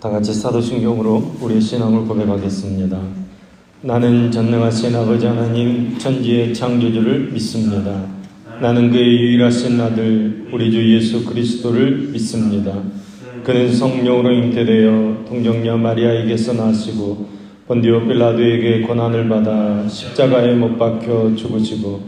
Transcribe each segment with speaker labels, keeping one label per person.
Speaker 1: 다 같이 사도신경으로 우리의 신앙을 고백하겠습니다. 나는 전능하신 아버지 하나님 천지의 창조주를 믿습니다. 나는 그의 유일하신 아들 우리 주 예수 그리스도를 믿습니다. 그는 성령으로 잉태되어 동정녀 마리아에게서 나시고 본디오 빌라도에게 고난을 받아 십자가에 못 박혀 죽으시고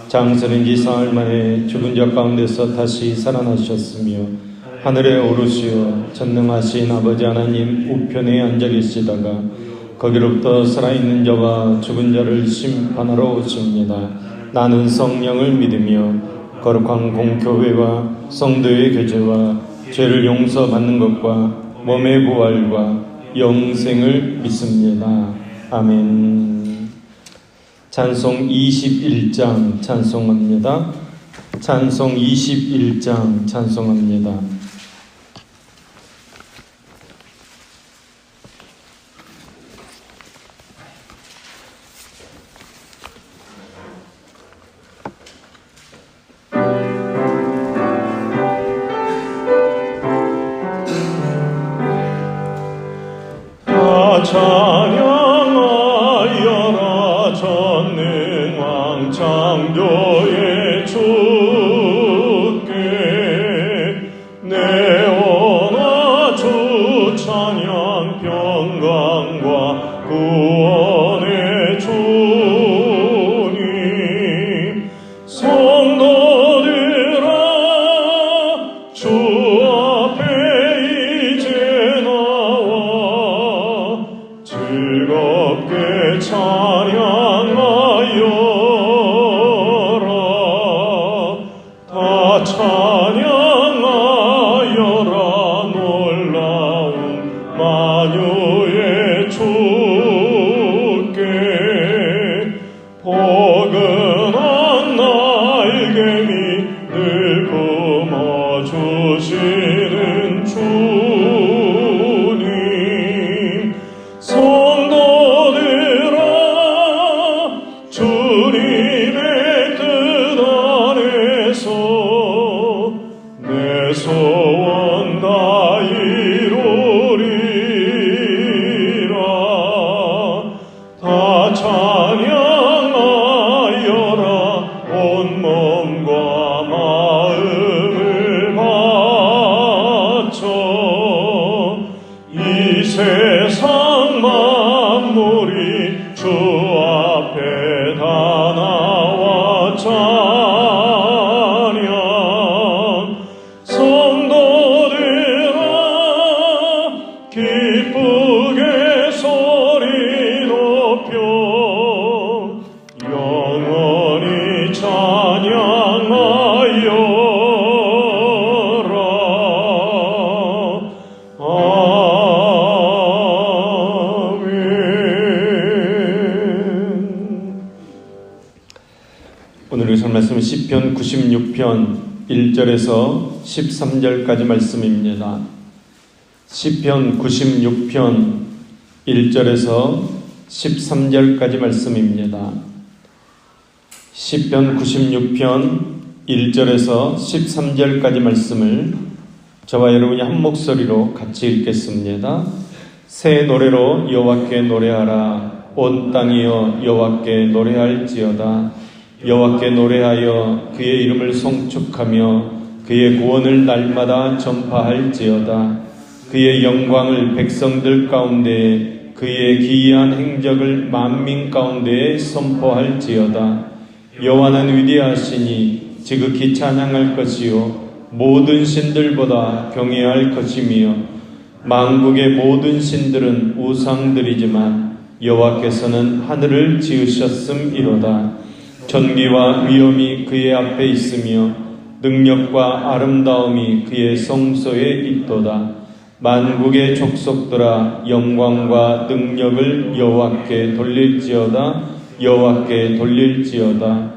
Speaker 1: 장서린 지 사흘 만에 죽은 자 가운데서 다시 살아나셨으며 하늘에 오르시어 전능하신 아버지 하나님 우편에 앉아 계시다가 거기로부터 살아있는 자와 죽은 자를 심판하러 오십니다. 나는 성령을 믿으며 거룩한 공교회와 성도의 교제와 죄를 용서받는 것과 몸의 부활과 영생을 믿습니다. 아멘. 찬송 21장 찬송합니다. 찬송 21장 찬송합니다.
Speaker 2: 찬양하여라 전능왕 창조의 주께 내어나 주 찬양 평강과 구원의 주님 성도들아 주 앞에 이제 나와 즐겁게 찬양하여라. 다 찬양하여라. 놀라운 만유의 주께 포근한 날개미 늘 품어주시는 주님 성도들아 주님의 뜻 안에서 내 소원 다 이루리라. 다 찬양하여라. 온몸과 마음을 바쳐 이 세상 만물이 주 앞에 다 나와 찬양. 성도들아 기쁘게 소리 높여 영원히 찬양하여라.
Speaker 1: 오늘 전 말씀은 시편 96편 1절에서 13절까지 말씀입니다. 시편 96편 1절에서 13절까지 말씀입니다. 시편 96편 1절에서 13절까지 말씀을 저와 여러분이 한 목소리로 같이 읽겠습니다. 새 노래로 여호와께 노래하라. 온 땅이여 여호와께 노래할지어다. 여호와께 노래하여 그의 이름을 송축하며 그의 구원을 날마다 전파할지어다. 그의 영광을 백성들 가운데 그의 기이한 행적을 만민 가운데에 선포할지어다. 여호와는 위대하시니 지극히 찬양할 것이요 모든 신들보다 경외할 것이며 만국의 모든 신들은 우상들이지만 여호와께서는 하늘을 지으셨음이로다. 존귀와 위엄이 그의 앞에 있으며 능력과 아름다움이 그의 성소에 있도다. 만국의 족속들아 영광과 능력을 여호와께 돌릴지어다. 여호와께 돌릴지어다.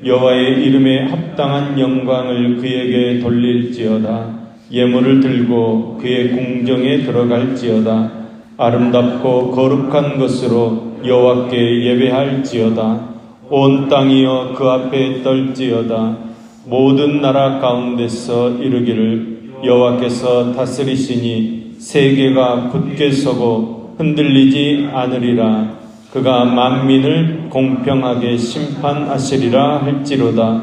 Speaker 1: 여호와의 이름에 합당한 영광을 그에게 돌릴지어다. 예물을 들고 그의 궁정에 들어갈지어다. 아름답고 거룩한 것으로 여호와께 예배할지어다. 온 땅이여 그 앞에 떨지어다. 모든 나라 가운데서 이르기를 여호와께서 다스리시니 세계가 굳게 서고 흔들리지 않으리라. 그가 만민을 공평하게 심판하시리라 할지로다.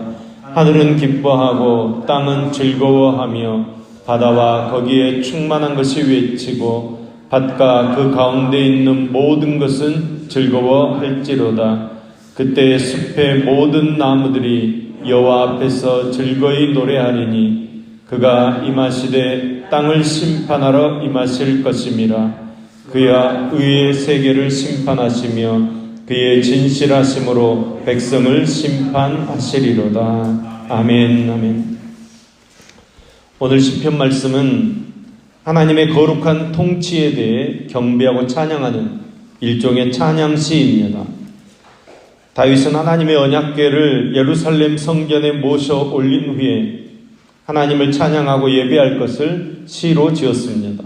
Speaker 1: 하늘은 기뻐하고 땅은 즐거워하며 바다와 거기에 충만한 것이 외치고 밭과 그 가운데 있는 모든 것은 즐거워할지로다. 그때 숲의 모든 나무들이 여호와 앞에서 즐거이 노래하리니 그가 임하시되 땅을 심판하러 임하실 것임이라. 그야 의의 세계를 심판하시며 그의 진실하심으로 백성을 심판하시리로다. 아멘. 아멘. 오늘 시편 말씀은 하나님의 거룩한 통치에 대해 경배하고 찬양하는 일종의 찬양시입니다. 다윗은 하나님의 언약궤를 예루살렘 성전에 모셔 올린 후에 하나님을 찬양하고 예배할 것을 시로 지었습니다.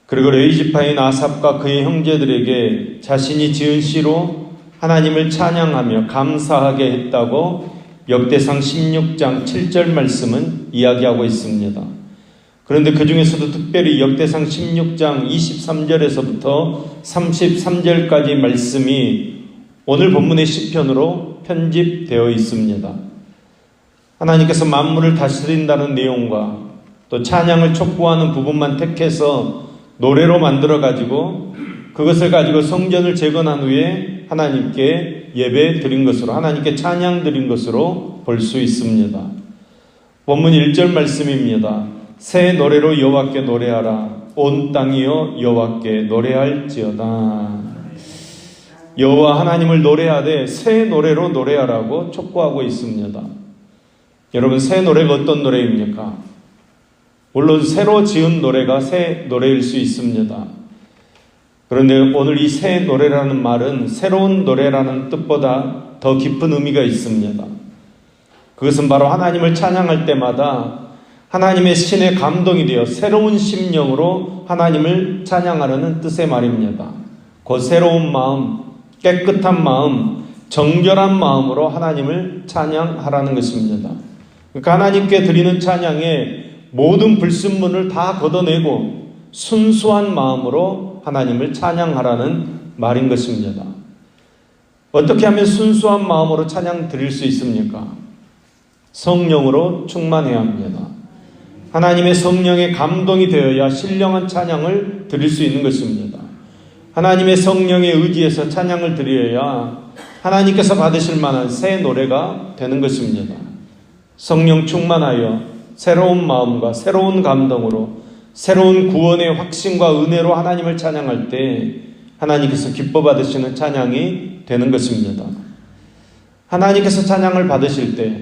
Speaker 1: 그리고 레위지파인 아삽과 그의 형제들에게 자신이 지은 시로 하나님을 찬양하며 감사하게 했다고 역대상 16장 7절 말씀은 이야기하고 있습니다. 그런데 그 중에서도 특별히 역대상 16장 23절에서부터 33절까지 말씀이 오늘 본문의 시편으로 편집되어 있습니다. 하나님께서 만물을 다스린다는 내용과 또 찬양을 촉구하는 부분만 택해서 노래로 만들어 가지고 그것을 가지고 성전을 재건한 후에 하나님께 예배 드린 것으로, 하나님께 찬양 드린 것으로 볼 수 있습니다. 본문 1절 말씀입니다. 새 노래로 여호와께 노래하라. 온 땅이여 여호와께 노래할지어다. 여호와 하나님을 노래하되 새 노래로 노래하라고 촉구하고 있습니다. 여러분, 새 노래가 어떤 노래입니까? 물론 새로 지은 노래가 새 노래일 수 있습니다. 그런데 오늘 이 새 노래라는 말은 새로운 노래라는 뜻보다 더 깊은 의미가 있습니다. 그것은 바로 하나님을 찬양할 때마다 하나님의 신의 감동이 되어 새로운 심령으로 하나님을 찬양하려는 뜻의 말입니다. 그 새로운 마음, 깨끗한 마음, 정결한 마음으로 하나님을 찬양하라는 것입니다. 그러니까 하나님께 드리는 찬양에 모든 불순물을 다 걷어내고 순수한 마음으로 하나님을 찬양하라는 말인 것입니다. 어떻게 하면 순수한 마음으로 찬양 드릴 수 있습니까? 성령으로 충만해야 합니다. 하나님의 성령의 감동이 되어야 신령한 찬양을 드릴 수 있는 것입니다. 하나님의 성령에 의지해서 찬양을 드려야 하나님께서 받으실 만한 새 노래가 되는 것입니다. 성령 충만하여 새로운 마음과 새로운 감동으로 새로운 구원의 확신과 은혜로 하나님을 찬양할 때 하나님께서 기뻐 받으시는 찬양이 되는 것입니다. 하나님께서 찬양을 받으실 때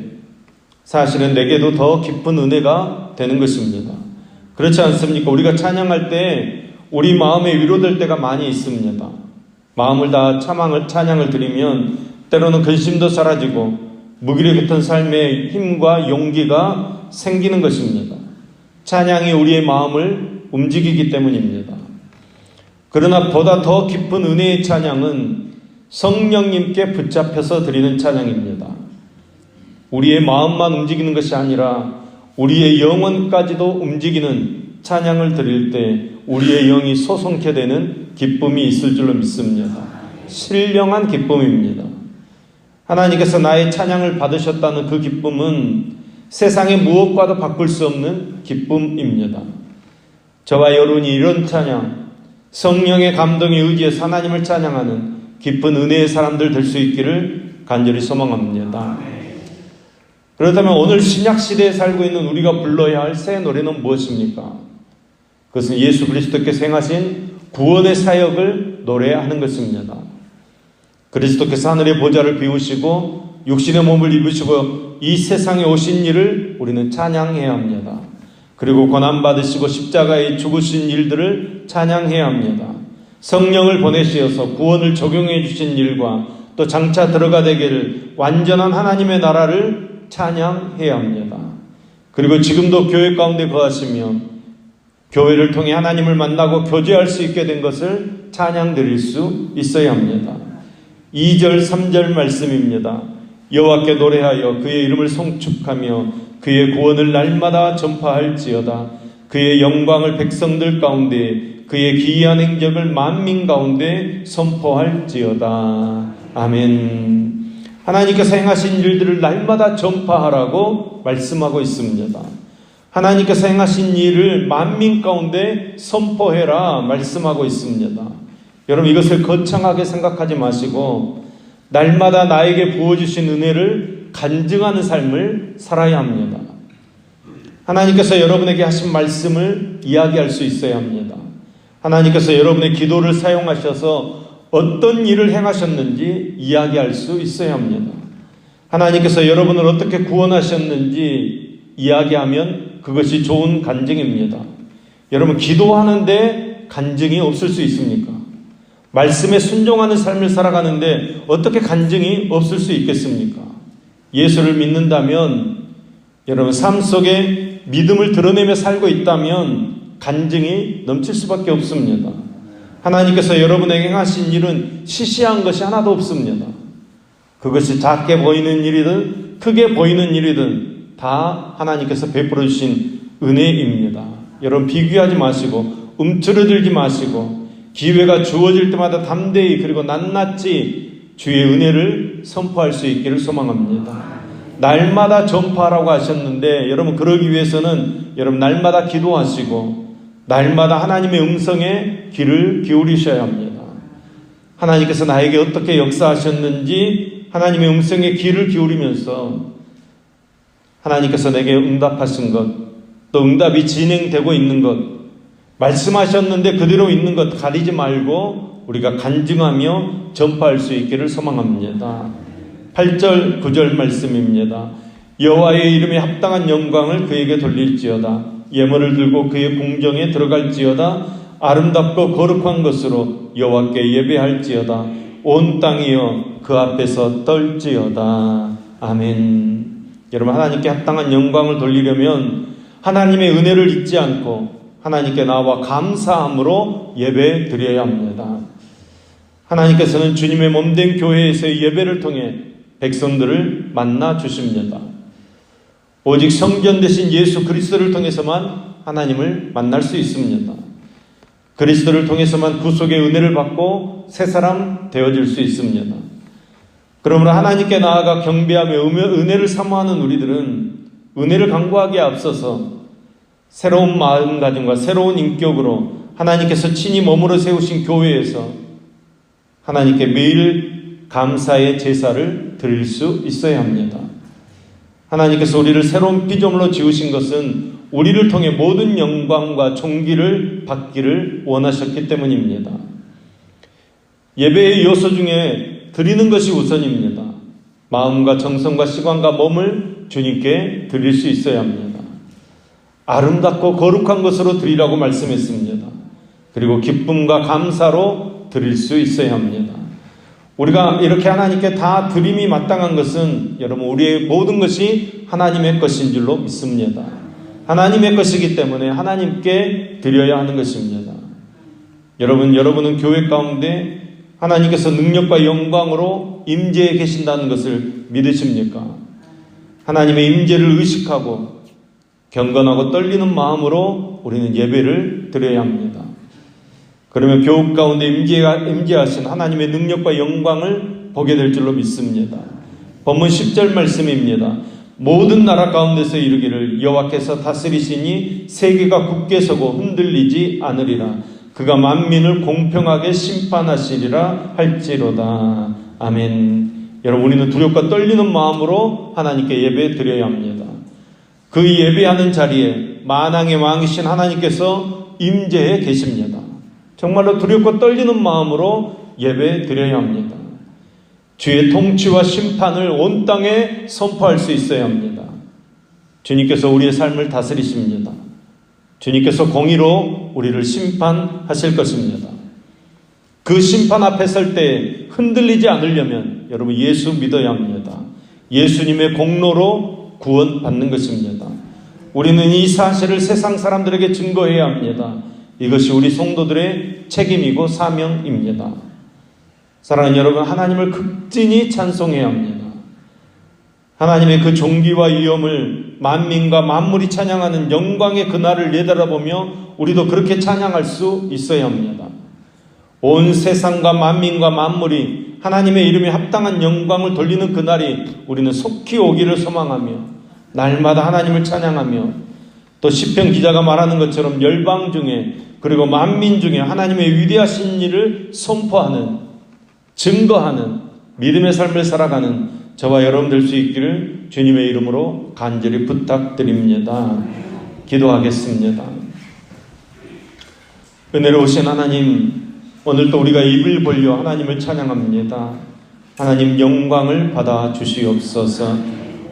Speaker 1: 사실은 내게도 더 깊은 은혜가 되는 것입니다. 그렇지 않습니까? 우리가 찬양할 때 우리 마음에 위로될 때가 많이 있습니다. 마음을 다 찬양을 드리면 때로는 근심도 사라지고 무기력 같은 삶의 힘과 용기가 생기는 것입니다. 찬양이 우리의 마음을 움직이기 때문입니다. 그러나 보다 더 깊은 은혜의 찬양은 성령님께 붙잡혀서 드리는 찬양입니다. 우리의 마음만 움직이는 것이 아니라 우리의 영혼까지도 움직이는 찬양을 드릴 때 우리의 영이 소송케 되는 기쁨이 있을 줄로 믿습니다. 신령한 기쁨입니다. 하나님께서 나의 찬양을 받으셨다는 그 기쁨은 세상의 무엇과도 바꿀 수 없는 기쁨입니다. 저와 여러분이 이런 찬양, 성령의 감동에 의지해서 하나님을 찬양하는 깊은 은혜의 사람들 될 수 있기를 간절히 소망합니다. 그렇다면 오늘 신약시대에 살고 있는 우리가 불러야 할 새 노래는 무엇입니까? 그것은 예수 그리스도께서 행하신 구원의 사역을 노래하는 것입니다. 그리스도께서 하늘의 보좌를 비우시고 육신의 몸을 입으시고 이 세상에 오신 일을 우리는 찬양해야 합니다. 그리고 고난받으시고 십자가에 죽으신 일들을 찬양해야 합니다. 성령을 보내시어서 구원을 적용해 주신 일과 또 장차 들어가 되기를 완전한 하나님의 나라를 찬양해야 합니다. 그리고 지금도 교회 가운데 거하시며 교회를 통해 하나님을 만나고 교제할 수 있게 된 것을 찬양 드릴 수 있어야 합니다. 2절 3절 말씀입니다. 여호와께 노래하여 그의 이름을 송축하며 그의 구원을 날마다 전파할지어다. 그의 영광을 백성들 가운데, 그의 기이한 행적을 만민 가운데 선포할지어다. 아멘. 하나님께서 행하신 일들을 날마다 전파하라고 말씀하고 있습니다. 하나님께서 행하신 일을 만민 가운데 선포해라 말씀하고 있습니다. 여러분, 이것을 거창하게 생각하지 마시고 날마다 나에게 부어주신 은혜를 간증하는 삶을 살아야 합니다. 하나님께서 여러분에게 하신 말씀을 이야기할 수 있어야 합니다. 하나님께서 여러분의 기도를 사용하셔서 어떤 일을 행하셨는지 이야기할 수 있어야 합니다. 하나님께서 여러분을 어떻게 구원하셨는지 이야기하면 그것이 좋은 간증입니다. 여러분, 기도하는데 간증이 없을 수 있습니까? 말씀에 순종하는 삶을 살아가는데 어떻게 간증이 없을 수 있겠습니까? 예수를 믿는다면, 여러분 삶 속에 믿음을 드러내며 살고 있다면 간증이 넘칠 수밖에 없습니다. 하나님께서 여러분에게 행하신 일은 시시한 것이 하나도 없습니다. 그것이 작게 보이는 일이든 크게 보이는 일이든 다 하나님께서 베풀어 주신 은혜입니다. 여러분, 비교하지 마시고 움츠러들지 마시고 기회가 주어질 때마다 담대히 그리고 낱낱이 주의 은혜를 선포할 수 있기를 소망합니다. 날마다 전파하라고 하셨는데, 여러분 그러기 위해서는 여러분 날마다 기도하시고 날마다 하나님의 음성에 귀를 기울이셔야 합니다. 하나님께서 나에게 어떻게 역사하셨는지 하나님의 음성에 귀를 기울이면서 하나님께서 내게 응답하신 것, 또 응답이 진행되고 있는 것, 말씀하셨는데 그대로 있는 것 가리지 말고 우리가 간증하며 전파할 수 있기를 소망합니다. 8절 9절 말씀입니다. 여호와의 이름에 합당한 영광을 그에게 돌릴지어다. 예물을 들고 그의 궁정에 들어갈지어다. 아름답고 거룩한 것으로 여호와께 예배할지어다. 온 땅이여 그 앞에서 떨지어다. 아멘. 여러분, 하나님께 합당한 영광을 돌리려면 하나님의 은혜를 잊지 않고 하나님께 나와 감사함으로 예배 드려야 합니다. 하나님께서는 주님의 몸된 교회에서의 예배를 통해 백성들을 만나 주십니다. 오직 성전 되신 예수 그리스도를 통해서만 하나님을 만날 수 있습니다. 그리스도를 통해서만 구속의 은혜를 받고 새 사람 되어질 수 있습니다. 그러므로 하나님께 나아가 경배하며 은혜를 사모하는 우리들은 은혜를 간구하기에 앞서서 새로운 마음가짐과 새로운 인격으로 하나님께서 친히 머무러 세우신 교회에서 하나님께 매일 감사의 제사를 드릴 수 있어야 합니다. 하나님께서 우리를 새로운 피조물로 지으신 것은 우리를 통해 모든 영광과 존귀를 받기를 원하셨기 때문입니다. 예배의 요소 중에 드리는 것이 우선입니다. 마음과 정성과 시간과 몸을 주님께 드릴 수 있어야 합니다. 아름답고 거룩한 것으로 드리라고 말씀했습니다. 그리고 기쁨과 감사로 드릴 수 있어야 합니다. 우리가 이렇게 하나님께 다 드림이 마땅한 것은 여러분 우리의 모든 것이 하나님의 것인 줄로 믿습니다. 하나님의 것이기 때문에 하나님께 드려야 하는 것입니다. 여러분은 교회 가운데 하나님께서 능력과 영광으로 임재해 계신다는 것을 믿으십니까? 하나님의 임재를 의식하고 경건하고 떨리는 마음으로 우리는 예배를 드려야 합니다. 그러면 교회 가운데 임재하신 하나님의 능력과 영광을 보게 될 줄로 믿습니다. 본문 10절 말씀입니다. 모든 나라 가운데서 이르기를 여호와께서 다스리시니 세계가 굳게 서고 흔들리지 않으리라. 그가 만민을 공평하게 심판하시리라 할지로다. 아멘. 여러분, 우리는 두렵고 떨리는 마음으로 하나님께 예배 드려야 합니다. 그 예배하는 자리에 만왕의 왕이신 하나님께서 임재해 계십니다. 정말로 두렵고 떨리는 마음으로 예배 드려야 합니다. 주의 통치와 심판을 온 땅에 선포할 수 있어야 합니다. 주님께서 우리의 삶을 다스리십니다. 주님께서 공의로 우리를 심판하실 것입니다. 그 심판 앞에 설 때 흔들리지 않으려면 여러분 예수 믿어야 합니다. 예수님의 공로로 구원받는 것입니다. 우리는 이 사실을 세상 사람들에게 증거해야 합니다. 이것이 우리 성도들의 책임이고 사명입니다. 사랑하는 여러분, 하나님을 극진히 찬송해야 합니다. 하나님의 그 존귀와 위엄을 만민과 만물이 찬양하는 영광의 그날을 내달아보며 우리도 그렇게 찬양할 수 있어야 합니다. 온 세상과 만민과 만물이 하나님의 이름에 합당한 영광을 돌리는 그날이 우리는 속히 오기를 소망하며 날마다 하나님을 찬양하며 또 시편 기자가 말하는 것처럼 열방 중에 그리고 만민 중에 하나님의 위대하신 일을 선포하는 증거하는 믿음의 삶을 살아가는 저와 여러분 될 수 있기를 주님의 이름으로 간절히 부탁드립니다. 기도하겠습니다. 은혜로우신 하나님, 오늘도 우리가 입을 벌려 하나님을 찬양합니다. 하나님 영광을 받아 주시옵소서.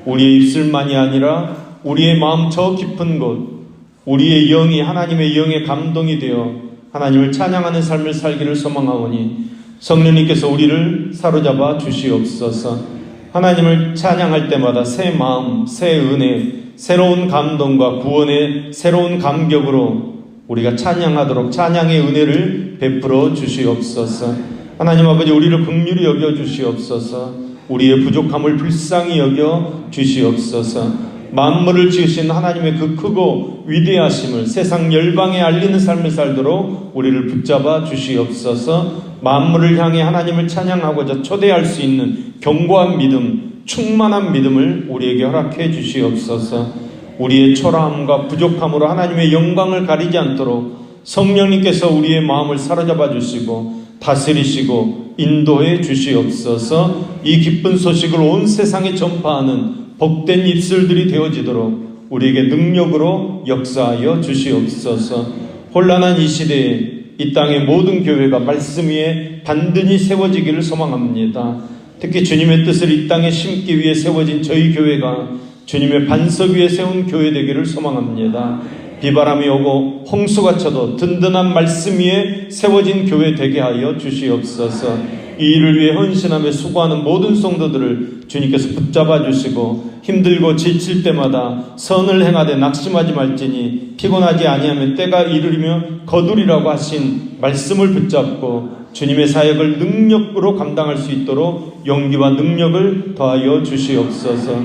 Speaker 1: 우리의 입술만이 아니라 우리의 마음 저 깊은 곳, 우리의 영이 하나님의 영에 감동이 되어 하나님을 찬양하는 삶을 살기를 소망하오니 성령님께서 우리를 사로잡아 주시옵소서. 하나님을 찬양할 때마다 새 마음, 새 은혜, 새로운 감동과 구원의 새로운 감격으로 우리가 찬양하도록 찬양의 은혜를 베풀어 주시옵소서. 하나님 아버지, 우리를 긍휼히 여겨 주시옵소서. 우리의 부족함을 불쌍히 여겨 주시옵소서. 만물을 지으신 하나님의 그 크고 위대하심을 세상 열방에 알리는 삶을 살도록 우리를 붙잡아 주시옵소서. 만물을 향해 하나님을 찬양하고자 초대할 수 있는 견고한 믿음, 충만한 믿음을 우리에게 허락해 주시옵소서. 우리의 초라함과 부족함으로 하나님의 영광을 가리지 않도록 성령님께서 우리의 마음을 사로잡아 주시고 다스리시고 인도해 주시옵소서. 이 기쁜 소식을 온 세상에 전파하는 복된 입술들이 되어지도록 우리에게 능력으로 역사하여 주시옵소서. 혼란한 이 시대에 이 땅의 모든 교회가 말씀 위에 단든히 세워지기를 소망합니다. 특히 주님의 뜻을 이 땅에 심기 위해 세워진 저희 교회가 주님의 반석 위에 세운 교회 되기를 소망합니다. 비바람이 오고 홍수가 쳐도 든든한 말씀 위에 세워진 교회 되게 하여 주시옵소서. 이 일을 위해 헌신하며 수고하는 모든 성도들을 주님께서 붙잡아 주시고 힘들고 지칠 때마다 선을 행하되 낙심하지 말지니 피곤하지 아니하면 때가 이르리며 거두리라고 하신 말씀을 붙잡고 주님의 사역을 능력으로 감당할 수 있도록 용기와 능력을 더하여 주시옵소서.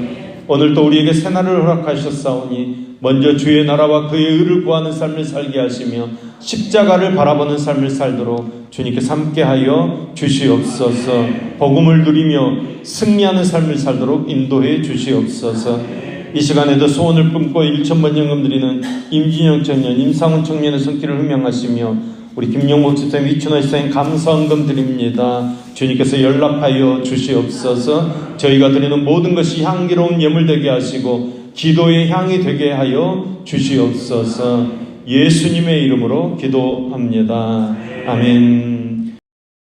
Speaker 1: 오늘도 우리에게 새날을 허락하셨사오니 먼저 주의 나라와 그의 의를 구하는 삶을 살게 하시며 십자가를 바라보는 삶을 살도록 주님께서 함께하여 주시옵소서. 복음을 누리며 승리하는 삶을 살도록 인도해 주시옵소서. 이 시간에도 소원을 품고 1,000번 연금 드리는 임진영 청년, 임상훈 청년의 손길을 흠양하시며 우리 김용복 집사님, 이춘호 집사님 감사헌금 드립니다. 주님께서 연락하여 주시옵소서. 저희가 드리는 모든 것이 향기로운 예물 되게 하시고 기도의 향이 되게 하여 주시옵소서. 예수님의 이름으로 기도합니다. 아멘.